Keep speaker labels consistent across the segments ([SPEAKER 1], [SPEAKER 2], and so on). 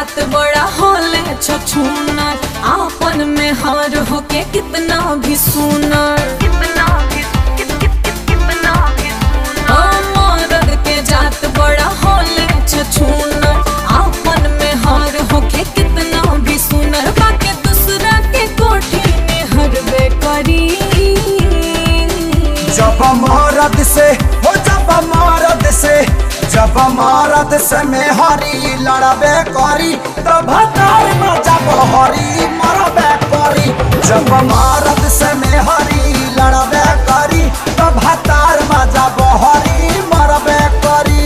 [SPEAKER 1] जात बड़ा होले छछूनर, आपन में हार होके कितना भी सुनर, कितना भी मर्द के जात बड़ा होले छछूनर, आपन में हार होके कितना भी सुनर, बाकी दूसरा के कोठी में हरबे करी।
[SPEAKER 2] जब मरद से हो जब मरद से में हरी लड़बे करी तब तार मजा बहरी मरबे करी। जब मरद से में हरी लड़बे करी तब तार मजा बहरी मरबे करी।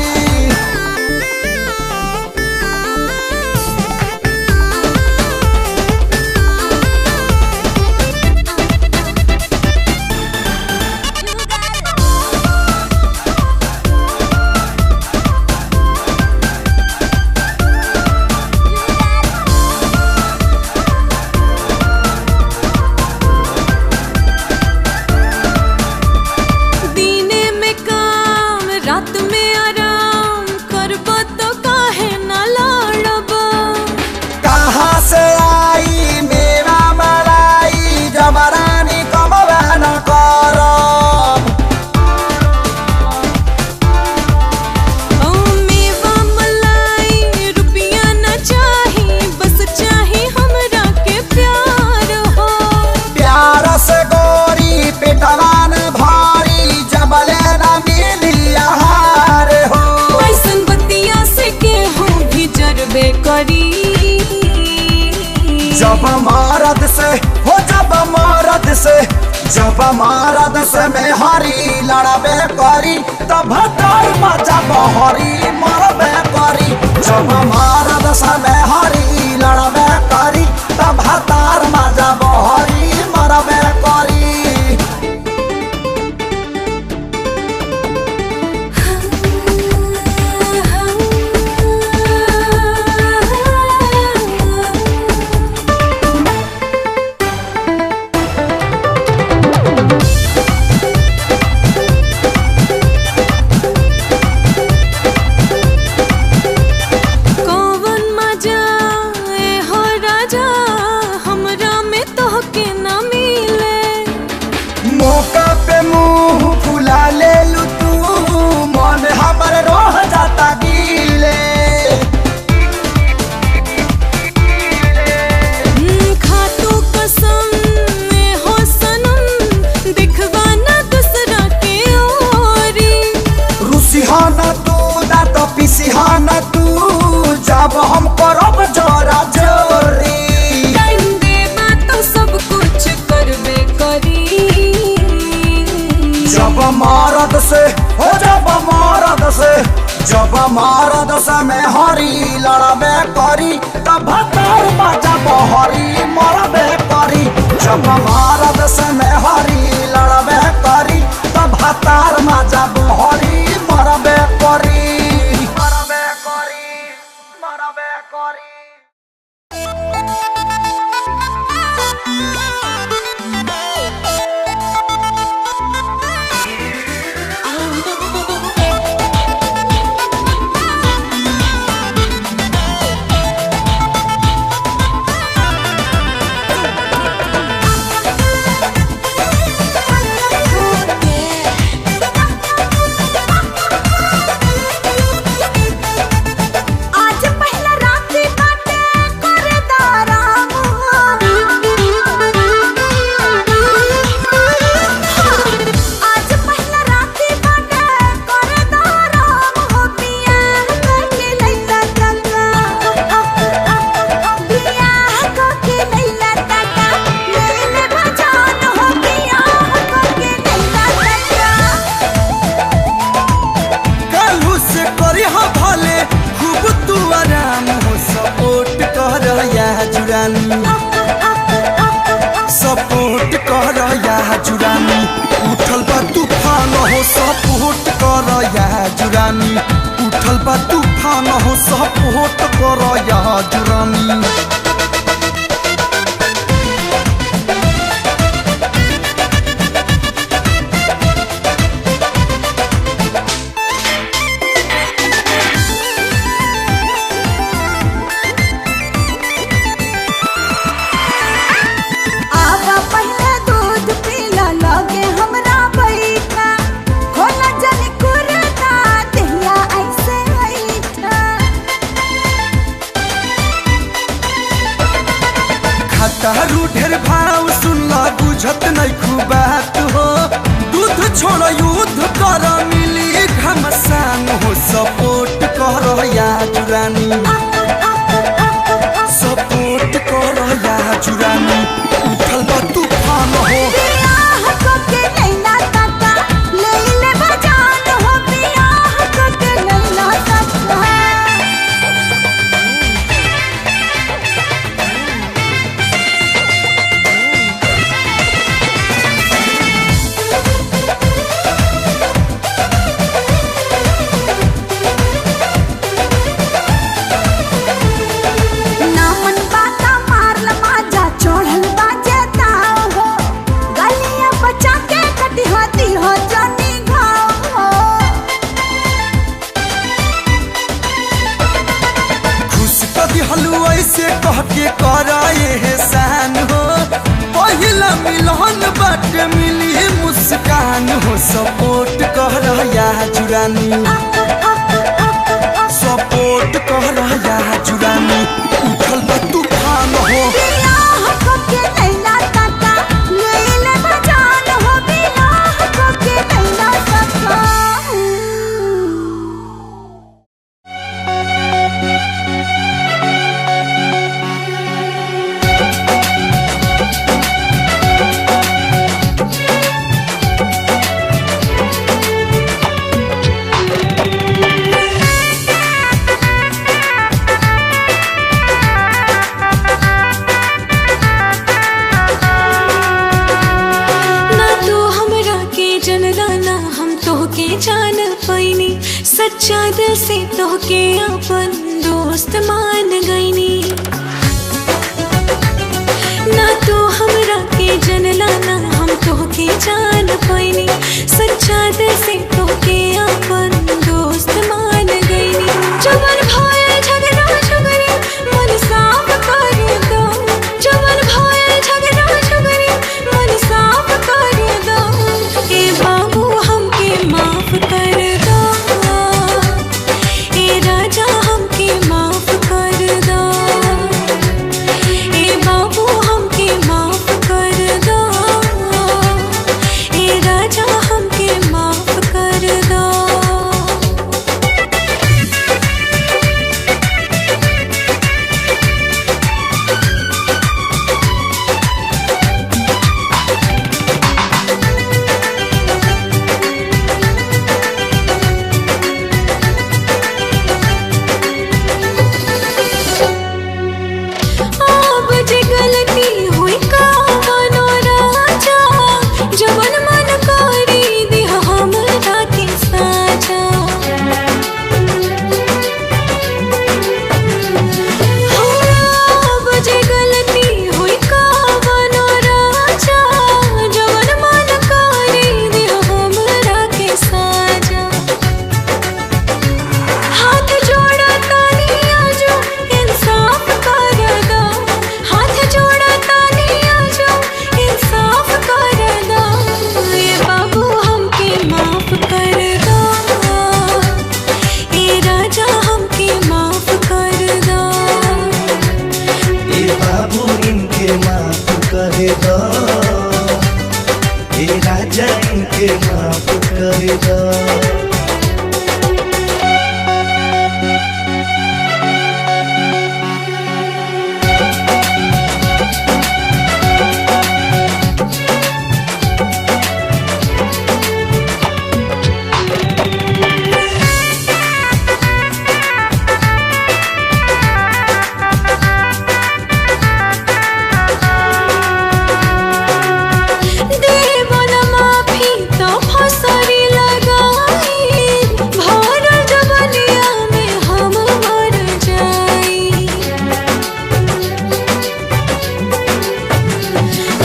[SPEAKER 2] जब मरद से में हरी लड़बे करी तब तार मजा बहरी मरबे करी। जब मरद से में हरी लड़बे करी तब तार मजा बहरी मरबे करी। जब हम करब जोरा जोरी
[SPEAKER 1] टाइम देबा तो सब कुछ करबे करी।
[SPEAKER 2] जब मरद से हो जब मरद से में हरी लड़बे करी तब तार मजा बहरी मरबे करी। जब मरद से में हरी लड़बे करी तब तार मजा बहरी मरबे करी। सपोर्ट कर या जुरानी उठल बा तूफान हो सपोर्ट कर या जुरानी उठल बा तूफान हो सपोर्ट कर या जुरानी।
[SPEAKER 3] दिहाती हो जानी घाव हो।
[SPEAKER 4] खुश कदी हलू ऐसे कह के करा एहसान हो, पहिला मिलन बाटे मिली मुस्कान हो। सपोर्ट कह रहा या जुरानी, सपोर्ट कह रहा या जुरानी, उठल बा तूफान हो।
[SPEAKER 3] बियाह होके नैना ताता ले ले बजान हो, बियाह होके नैना ताता।
[SPEAKER 1] जान पैनी सच्चा दिल से तोहके अपन दोस्त मान गईनी। ना तू हमरा के जनला ना हम तोहके जान पैनी, सच्चा दिल से तोहके अपन दोस्त मान गईनी। जवन भाई झगड़ा झगड़ी मन साफ कर दो, जवन भाई झगड़ा झगड़ी मन साफ कर दो। ए बाबू हमके माफ कर दो, ए राजा हमके माफ कर दो, ए बाबू हमके माफ कर दो, ए राजा हमके माफ कर दो। अब जे गलती हुई कावनो राजा, जवन मन करी दिह हमरा के साजा। अब जे गलती हुई कावनो राजा, जवन मन करी दिह हमरा के साजा। हाथ जोड़ा तानी आजो इंसाफ कर दो, हाथ जोड़ा तानी आजो इंसाफ कर दो। ए बाबू हमके माफ कर दो, ए राजा हमके माफ कर दो।
[SPEAKER 4] ए बाबू इनके माफ कर दो, ए राजा इनके माफ कर दो।
[SPEAKER 1] देवो न माफी तो फसरी लगाई, भरल जवनिया में हम मर जाई।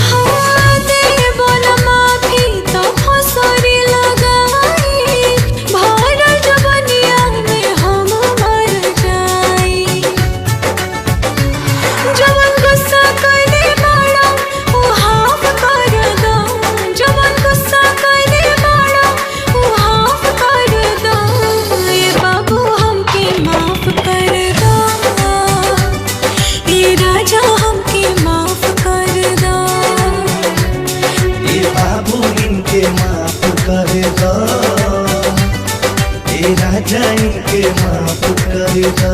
[SPEAKER 1] हाँ देवो न माफी तो फसरी लगाई, भरल जवनिया में हम मर जाई। जवन गुस्सा कइले बाड़ा उ हाफ कर दो, जवन गुस्सा कइले बाड़ा उ हाफ कर दो। ए बाबू हमके माफ कर दो, ए राजा हमके माफ कर दो।
[SPEAKER 4] ए बाबू इनके माफ कर दो, ए राजा इनके माफ कर दो।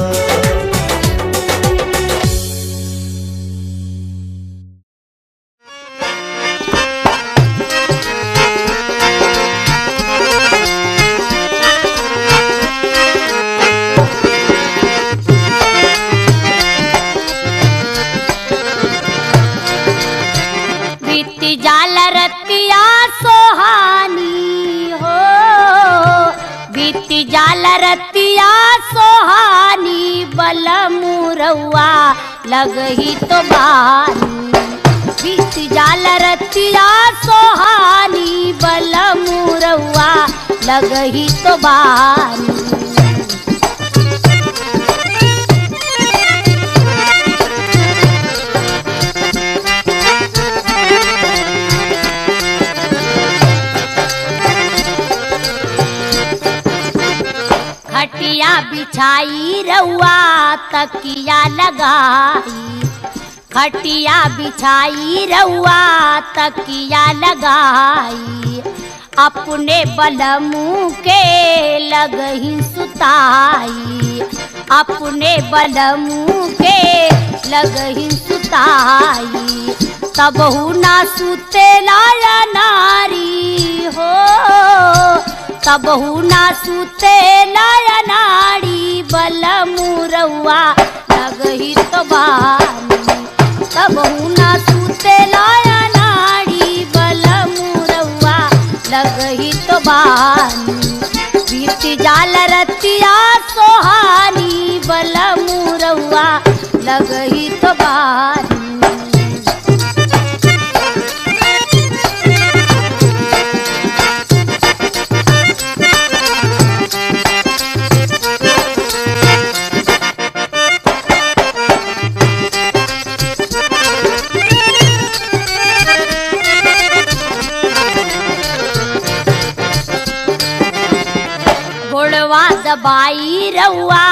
[SPEAKER 5] बीत जाल रतिया सोहानी हो, बीत जाल रतिया सोहानी, बलमुरवा लगही तो बानी। बीत जाल रतिया सोहानी, बल लगही तो बानी। खटिया बिछाई रउआ तकिया लगाई, खटिया बिछाई रउआ तकिया लगाई, अपने बलमू के लगही सुताई, अपने बलमू के लगही सुताई। तबहु ना सुतेला नारी हो, तबहु ना सुतेला नारी, बलमू रउआ लगही तो बानी। तबहु ना सुतेला नारी, बलमू रउआ लगही तो बानी। बीत जाल रतिया सोहानी, बलमू रउआ लगही तो बानी। गोड़वा दबाई रउआ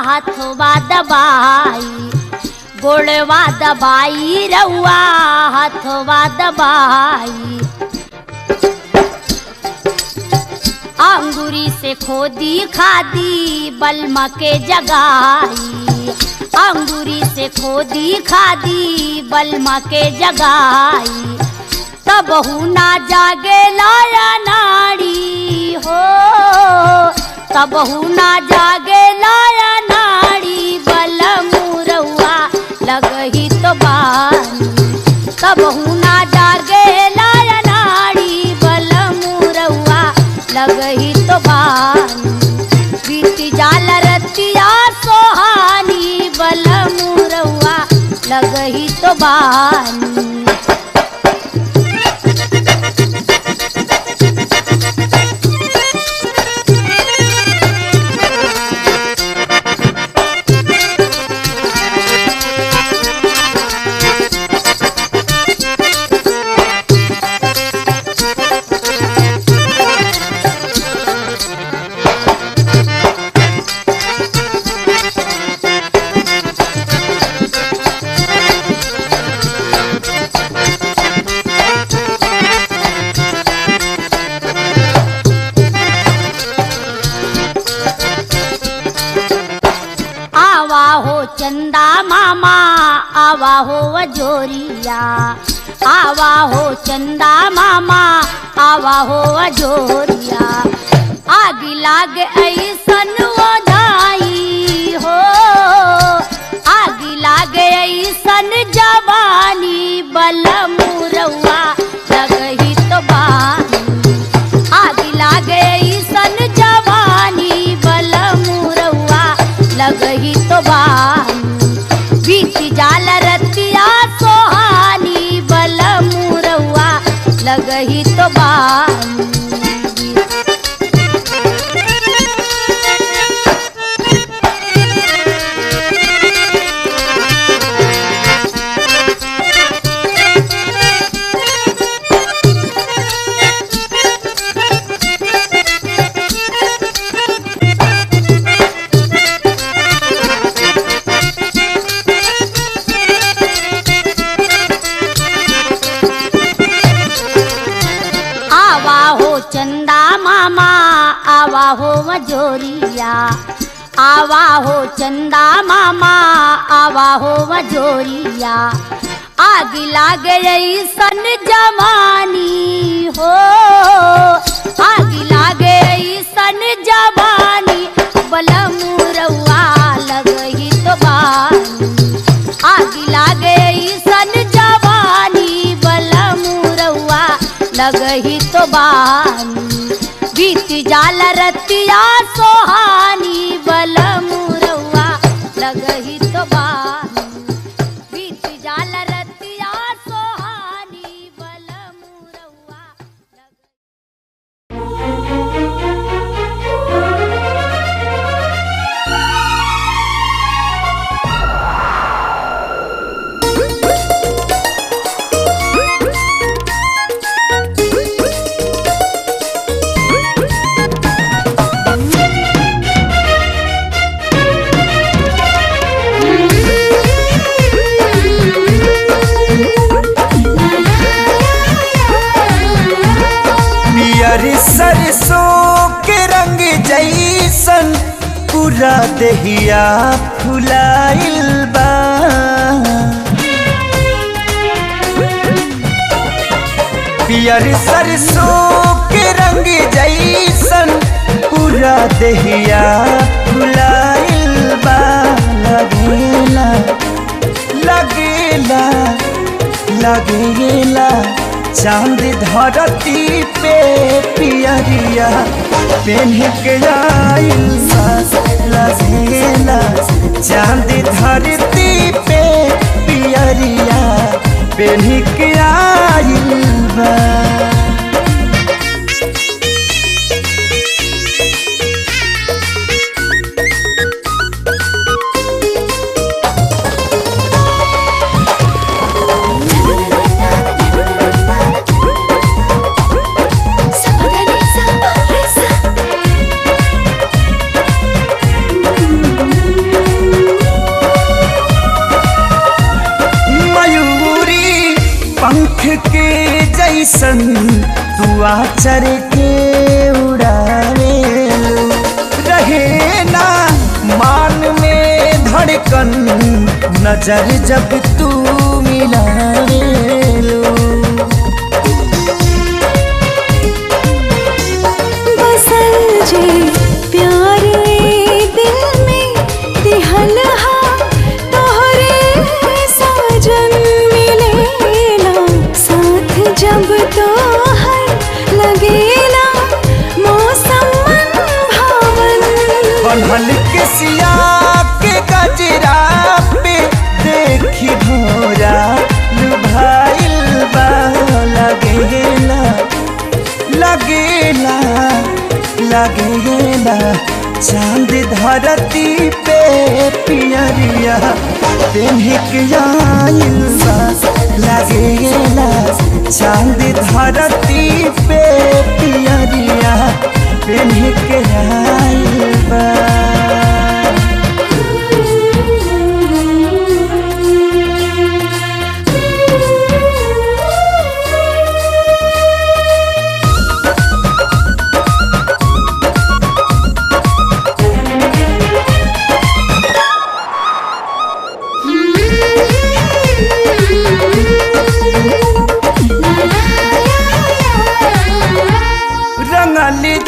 [SPEAKER 5] हथवा दबाई, गोड़वा दबाई रउआ हथवा दबाई। अंगूरी से खोदी खादी बलमा के जगाई, अंगूरी से खोदी खादी बलमा के जगाई। तबहु ना जागे लाया नाड़ी हो, तबहु ना जागे लाया नाड़ी, बलमू रउआ लगही तो बानी। तबहु ना जागे लाया नाड़ी, बलमू रउआ लगही तो बानी। बीत जाल रतिया सोहानी, बलमू रउआ लगही तो बानी। चंदा मामा आवा हो अजोरिया, आवा हो चंदा मामा आवा हो अजोरिया। आग लाग ऐसन ओझाई हो, आग लाग ऐसन जवानी, बलमू रउआ लगही तो बानी। आग लाग ऐसन जवानी, बलमू रउआ लगही तो बानी। बीत जाल रतिया सोहानी, बलमू रउआ लगही तो बानी। चंदा मामा आवा हो मजोरिया, आवा हो चंदा मामा आवा हो मजोरिया। आग लाग ऐसन जवानी हो, आग लाग ऐसन जवानी, बलमू रउआ लगही तो बानी। आग लाग ऐसन जवानी, बलमू रउआ लगही तो बानी। बीत जाल रतिया सोहानी, बलमू रउआ लगही तो बानी। बीत जाल रतिया सोहानी, बलमू रउआ लगही।
[SPEAKER 4] पियर सरसों के रंग जैसन पूरा देहिया फुलाइल बा। पियर सरसों के रंग जैसन पूरा देहिया फुलाइल बा। लगेला लगेला लगेला चांद धरती पे पियरिया पेन्ह के आइल बा। लगेला चांद धरती पे पियरिया पेन्ह के आइल बा। पंख के जैसन तू आचर के उड़ावेलू। रहे ना मान में धड़कन नजर जब तू मिलावेलू।
[SPEAKER 3] बसल जे प्यार दिल में दिहल हा तोहरे साजन जब तो हर लगेला मौसम मन भावन।
[SPEAKER 4] बनहल के सिया के गजरा पे देखी भोरा लुभाइल बा। लगेला लगेला लगेला चांद धरती पे पियरिया पेन्ह के आइल बा। लगेला चांद धरती पे पियरिया पेन्ह के आइल बा।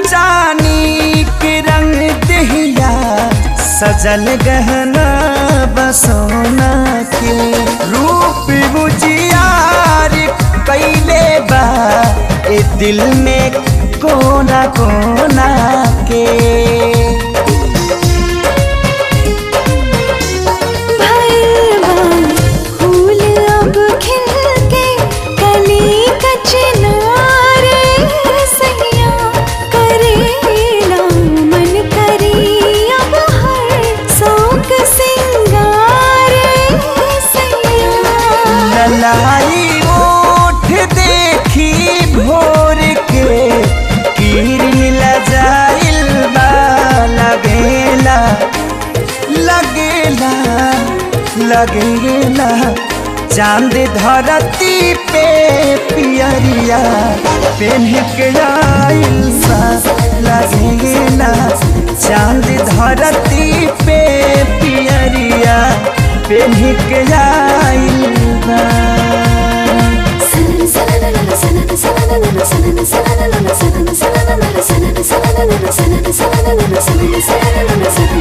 [SPEAKER 4] चानी के रंग दहिया सजल गहना बसोना के रूप बुझियार कैले बा। ए दिल में कोना कोना के
[SPEAKER 3] फूल अब खिल के कली कचनारे सैया करेला मन करी अब हर शौक सिंगारे सैया।
[SPEAKER 4] ललाई ओठ देखी भोर के किरण लजाइल बा। लगेला लगेला लगेला चांद धरती पे पियरिया पेन्ह के आइल बा। लगेला चांद धरती पे पियरिया पेन्ह के आइल बा।
[SPEAKER 3] सन